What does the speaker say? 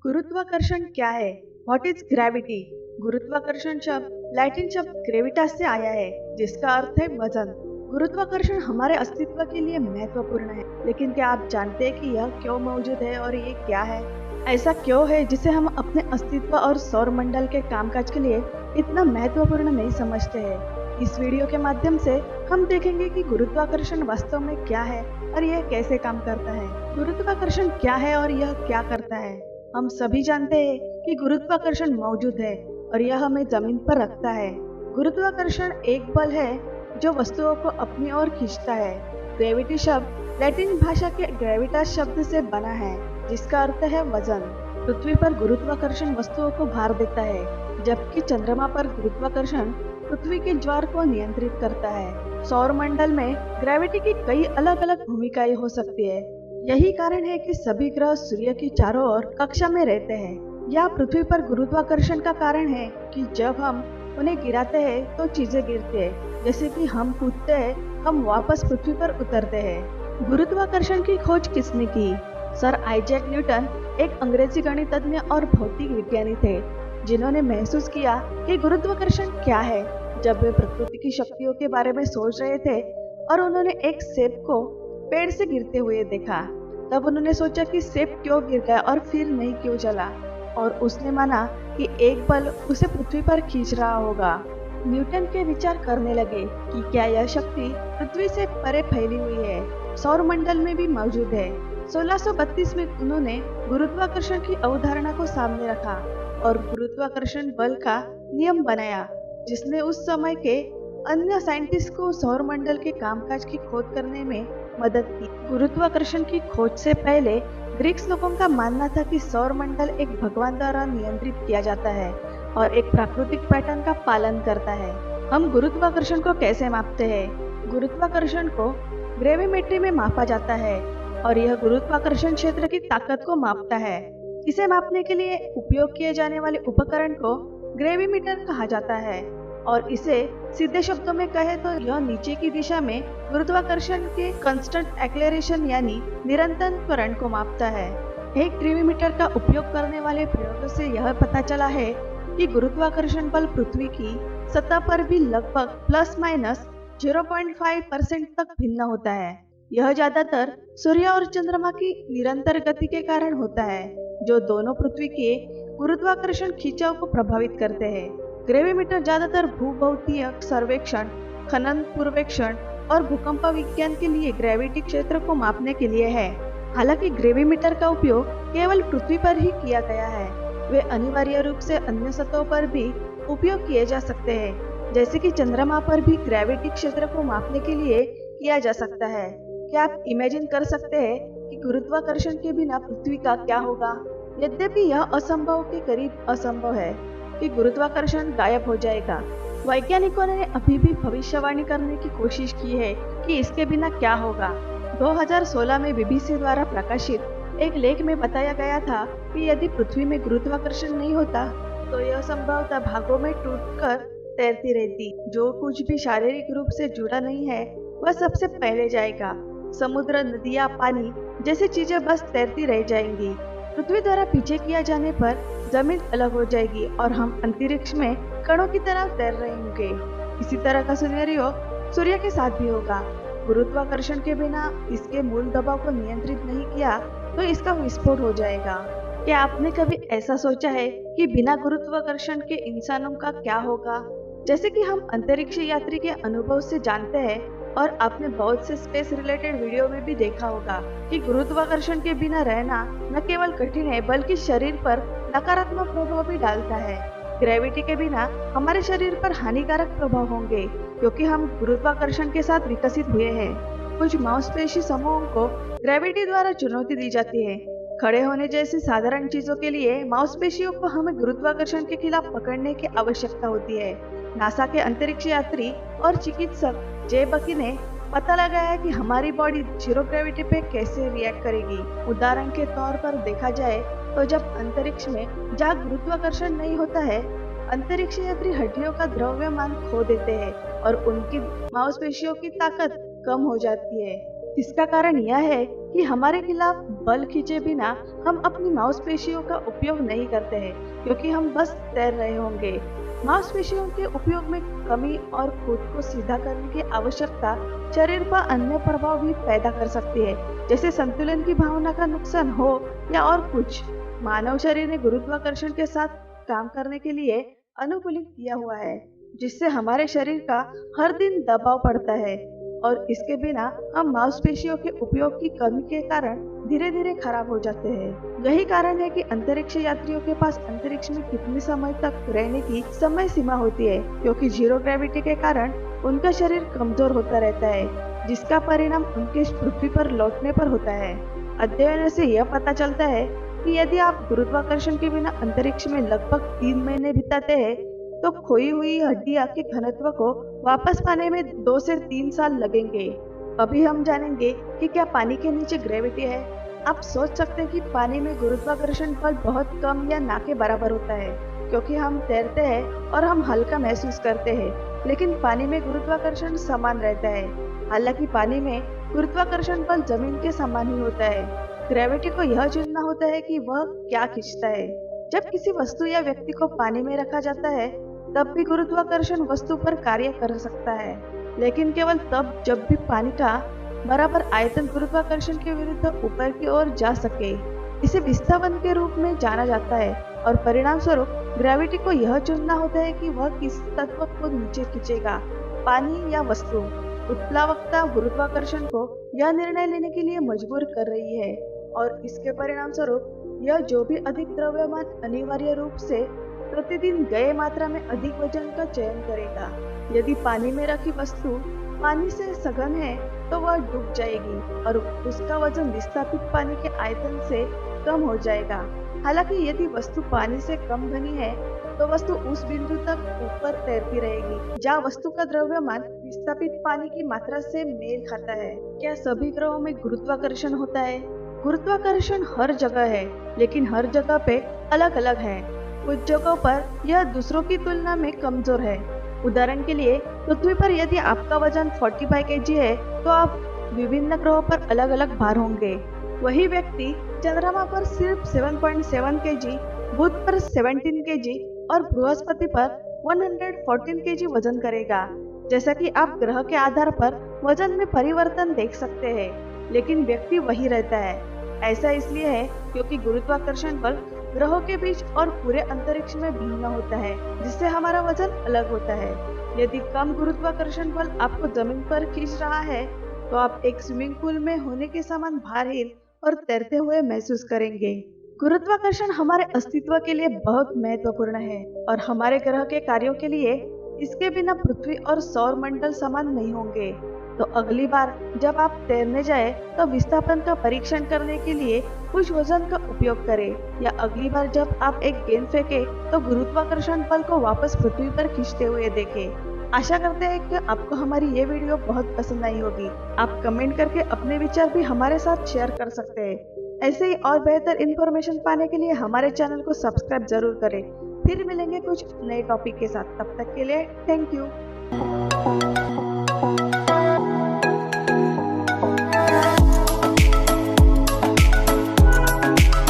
गुरुत्वाकर्षण क्या है? What is gravity? गुरुत्वाकर्षण शब्द लैटिन शब्द ग्रेविटास से आया है, जिसका अर्थ है वजन। गुरुत्वाकर्षण हमारे अस्तित्व के लिए महत्वपूर्ण है, लेकिन क्या आप जानते हैं कि यह क्यों मौजूद है और ये क्या है? ऐसा क्यों है जिसे हम अपने अस्तित्व और सौर मंडल के कामकाज के लिए इतना महत्वपूर्ण नहीं समझते हैं? इस वीडियो के माध्यम से हम देखेंगे कि गुरुत्वाकर्षण वास्तव में क्या है और यह कैसे काम करता है। गुरुत्वाकर्षण क्या है और यह क्या करता है? हम सभी जानते हैं कि गुरुत्वाकर्षण मौजूद है और यह हमें जमीन पर रखता है। गुरुत्वाकर्षण एक बल है जो वस्तुओं को अपनी ओर खींचता है। ग्रेविटी शब्द लैटिन भाषा के ग्रेविटास शब्द से बना है, जिसका अर्थ है वजन। पृथ्वी पर गुरुत्वाकर्षण वस्तुओं को भार देता है, जबकि चंद्रमा पर गुरुत्वाकर्षण पृथ्वी के ज्वार को नियंत्रित करता है। सौर मंडल में ग्रेविटी की कई अलग अलग भूमिकाएं हो सकती है। यही कारण है कि सभी ग्रह सूर्य की चारों ओर कक्षा में रहते हैं। यह पृथ्वी पर गुरुत्वाकर्षण का कारण है कि जब हम उन्हें गिराते हैं तो चीजें गिरती है, जैसे कि हम कूदते हैं, हम वापस पृथ्वी पर उतरते हैं। गुरुत्वाकर्षण की खोज किसने की? सर आइजैक न्यूटन एक अंग्रेजी गणितज्ञ और भौतिक विज्ञानी थे, जिन्होंने महसूस किया कि गुरुत्वाकर्षण क्या है। जब वे प्रकृति की शक्तियों के बारे में सोच रहे थे और उन्होंने एक सेब को पेड़ से गिरते हुए देखा, तब उन्होंने सोचा कि सेब क्यों गिर गया और फिर नहीं क्यों चला, और उसने माना कि एक बल उसे पृथ्वी पर खींच रहा होगा। न्यूटन के विचार करने लगे कि क्या यह शक्ति पृथ्वी से परे फैली हुई है, सौर मंडल में भी मौजूद है। 1632 में उन्होंने गुरुत्वाकर्षण की अवधारणा को सामने रखा और गुरुत्वाकर्षण बल का नियम बनाया, जिसने उस समय के अन्य साइंटिस्ट को सौर मंडल के कामकाज की खोज करने में मदद की। गुरुत्वाकर्षण की खोज से पहले ग्रीक लोगों का मानना था कि सौर मंडल एक भगवान द्वारा नियंत्रित किया जाता है और एक प्राकृतिक पैटर्न का पालन करता है। हम गुरुत्वाकर्षण को कैसे मापते हैं? गुरुत्वाकर्षण को ग्रेविमेट्री में मापा जाता है और यह गुरुत्वाकर्षण क्षेत्र की ताकत को मापता है। इसे मापने के लिए उपयोग किए जाने वाले उपकरण को ग्रेविमीटर कहा जाता है, और इसे सीधे शब्दों में कहे तो यह नीचे की दिशा में गुरुत्वाकर्षण के कांस्टेंट एक्सेलरेशन यानी निरंतर त्वरण को मापता है। एक ग्रेविमीटर का उपयोग करने वाले प्रयोगों से यह पता चला है कि गुरुत्वाकर्षण बल पृथ्वी की सतह पर भी लगभग प्लस माइनस 0.5% तक भिन्न होता है। यह ज्यादातर सूर्य और चंद्रमा की निरंतर गति के कारण होता है, जो दोनों पृथ्वी के गुरुत्वाकर्षण खिंचाव को प्रभावित करते हैं। ग्रेविमीटर ज्यादातर भूभौतिकीय सर्वेक्षण, खनन पूर्वेक्षण और भूकंप विज्ञान के लिए ग्रेविटी क्षेत्र को मापने के लिए है। हालांकि ग्रेविमीटर का उपयोग केवल पृथ्वी पर ही किया गया है, वे अनिवार्य रूप से अन्य सतहों पर भी उपयोग किए जा सकते हैं, जैसे कि चंद्रमा पर भी ग्रेविटी क्षेत्र को मापने के लिए किया जा सकता है। क्या आप इमेजिन कर सकते हैं कि गुरुत्वाकर्षण के बिना पृथ्वी का क्या होगा? यद्यपि यह असंभव के करीब असंभव है कि गुरुत्वाकर्षण गायब हो जाएगा, वैज्ञानिकों ने अभी भी भविष्यवाणी करने की कोशिश की है कि इसके बिना क्या होगा। 2016 में बीबीसी द्वारा प्रकाशित एक लेख में बताया गया था कि यदि पृथ्वी में गुरुत्वाकर्षण नहीं होता तो यह संभवतः भागों में टूटकर तैरती रहती। जो कुछ भी शारीरिक रूप से जुड़ा नहीं है वह सबसे पहले जाएगा। समुद्र, नदियाँ, पानी जैसी चीजें बस तैरती रह जाएंगी। पृथ्वी द्वारा पीछे किया जाने पर जमीन अलग हो जाएगी और हम अंतरिक्ष में कणों की तरह तैर रहे होंगे। इसी तरह का सिनेरियो सूर्य के साथ भी होगा। गुरुत्वाकर्षण के बिना इसके मूल दबाव को नियंत्रित नहीं किया तो इसका विस्फोट हो जाएगा। क्या आपने कभी ऐसा सोचा है कि बिना गुरुत्वाकर्षण के इंसानों का क्या होगा? जैसे कि हम अंतरिक्ष यात्री के अनुभव से जानते हैं, और आपने बहुत से स्पेस रिलेटेड वीडियो में भी देखा होगा कि गुरुत्वाकर्षण के बिना रहना न केवल कठिन है बल्कि शरीर पर नकारात्मक प्रभाव भी डालता है। ग्रेविटी के बिना हमारे शरीर पर हानिकारक प्रभाव होंगे, क्योंकि हम गुरुत्वाकर्षण के साथ विकसित हुए हैं। कुछ मांसपेशी समूहों को ग्रेविटी द्वारा चुनौती दी जाती है। खड़े होने जैसी साधारण चीजों के लिए मांसपेशियों को हमें गुरुत्वाकर्षण के खिलाफ पकड़ने की आवश्यकता होती है। नासा के अंतरिक्ष यात्री और चिकित्सक जे बकी ने पता लगाया कि हमारी बॉडी जीरो ग्रेविटी पे कैसे रिएक्ट करेगी। उदाहरण के तौर पर देखा जाए तो जब अंतरिक्ष में जहाँ गुरुत्वाकर्षण नहीं होता है, अंतरिक्ष यात्री हड्डियों का द्रव्यमान खो देते हैं और उनकी मांसपेशियों की ताकत कम हो जाती है। इसका कारण यह है कि हमारे खिलाफ बल खींचे बिना हम अपनी मांसपेशियों का उपयोग नहीं करते हैं, क्योंकि हम बस तैर रहे होंगे। मांसपेशियों के उपयोग में कमी और खुद को सीधा करने की आवश्यकता शरीर पर अन्य प्रभाव भी पैदा कर सकती है, जैसे संतुलन की भावना का नुकसान हो या और कुछ। मानव शरीर ने गुरुत्वाकर्षण के साथ काम करने के लिए अनुकूलित किया हुआ है, जिससे हमारे शरीर का हर दिन दबाव पड़ता है और इसके बिना हम मांसपेशियों के उपयोग की कमी के कारण धीरे धीरे खराब हो जाते हैं। यही कारण है कि अंतरिक्ष यात्रियों के पास अंतरिक्ष में कितने समय तक रहने की समय सीमा होती है, क्योंकि जीरो ग्रेविटी के कारण उनका शरीर कमजोर होता रहता है, जिसका परिणाम उनके पृथ्वी पर लौटने पर होता है। अध्ययनों से यह पता चलता है कि यदि आप गुरुत्वाकर्षण के बिना अंतरिक्ष में लगभग 3 महीने बिताते हैं, तो खोई हुई हड्डियां के घनत्व को वापस पाने में 2 से 3 साल लगेंगे। अभी हम जानेंगे कि क्या पानी के नीचे ग्रेविटी है। आप सोच सकते हैं कि पानी में गुरुत्वाकर्षण बल बहुत कम या ना के बराबर होता है, क्योंकि हम तैरते हैं और हम हल्का महसूस करते हैं, लेकिन पानी में गुरुत्वाकर्षण समान रहता है। हालांकि पानी में गुरुत्वाकर्षण बल जमीन के समान ही होता है। ग्रेविटी को यह चुनना होता है कि वह क्या खींचता है। जब किसी वस्तु या व्यक्ति को पानी में रखा जाता है, तब भी गुरुत्वाकर्षण वस्तु पर कार्य कर सकता है, लेकिन केवल तब जब भी पानी का बराबर आयतन गुरुत्वाकर्षण के विरुद्ध ऊपर की ओर जा सके। इसे विस्थापन के रूप में जाना जाता है और परिणाम स्वरूप ग्रेविटी को यह चुनना होता है कि वह किस तत्व को नीचे खींचेगा, पानी या वस्तु। उत्प्लावकता गुरुत्वाकर्षण को यह निर्णय लेने के लिए मजबूर कर रही है और इसके परिणाम स्वरूप यह जो भी अधिक द्रव्यमान अनिवार्य रूप से प्रतिदिन गए मात्रा में अधिक वजन का चयन करेगा। यदि पानी में रखी वस्तु पानी से सघन है तो वह डूब जाएगी और उसका वजन विस्थापित पानी के आयतन से कम हो जाएगा। हालांकि यदि वस्तु पानी से कम घनी है तो वस्तु उस बिंदु तक ऊपर तैरती रहेगी जहाँ वस्तु का द्रव्यमान विस्थापित पानी की मात्रा से मेल खाता है। क्या सभी ग्रहों में गुरुत्वाकर्षण होता है? गुरुत्वाकर्षण हर जगह है, लेकिन हर जगह पे अलग अलग है। कुछ जगहों पर यह दूसरों की तुलना में कमजोर है। उदाहरण के लिए पृथ्वी पर यदि आपका वजन 45 kg है, तो आप विभिन्न ग्रहों पर अलग अलग भार होंगे। वही व्यक्ति चंद्रमा पर सिर्फ 7.7 kg, बुध पर 17 kg और बृहस्पति पर 114 kg वजन करेगा। जैसा कि आप ग्रह के आधार पर वजन में परिवर्तन देख सकते हैं, लेकिन व्यक्ति वही रहता है। ऐसा इसलिए है क्योंकि गुरुत्वाकर्षण बल ग्रहों के बीच और पूरे अंतरिक्ष में भिन्न होता है, जिससे हमारा वजन अलग होता है। यदि कम गुरुत्वाकर्षण बल आपको जमीन पर खींच रहा है, तो आप एक स्विमिंग पूल में होने के समान भारहीन और तैरते हुए महसूस करेंगे। गुरुत्वाकर्षण हमारे अस्तित्व के लिए बहुत महत्वपूर्ण है और हमारे ग्रह के कार्यों के लिए इसके बिना पृथ्वी और सौर मंडल समान नहीं होंगे। तो अगली बार जब आप तैरने जाए तो विस्थापन का परीक्षण करने के लिए कुछ वजन का उपयोग करें, या अगली बार जब आप एक गेंद फेंके तो गुरुत्वाकर्षण बल को वापस पृथ्वी पर खींचते हुए देखें। आशा करते हैं कि आपको हमारी ये वीडियो बहुत पसंद आई होगी। आप कमेंट करके अपने विचार भी हमारे साथ शेयर कर सकते हैं। ऐसे ही और बेहतर इन्फॉर्मेशन पाने के लिए हमारे चैनल को सब्सक्राइब जरूर करें। फिर मिलेंगे कुछ नए टॉपिक के साथ। तब तक के लिए थैंक यू।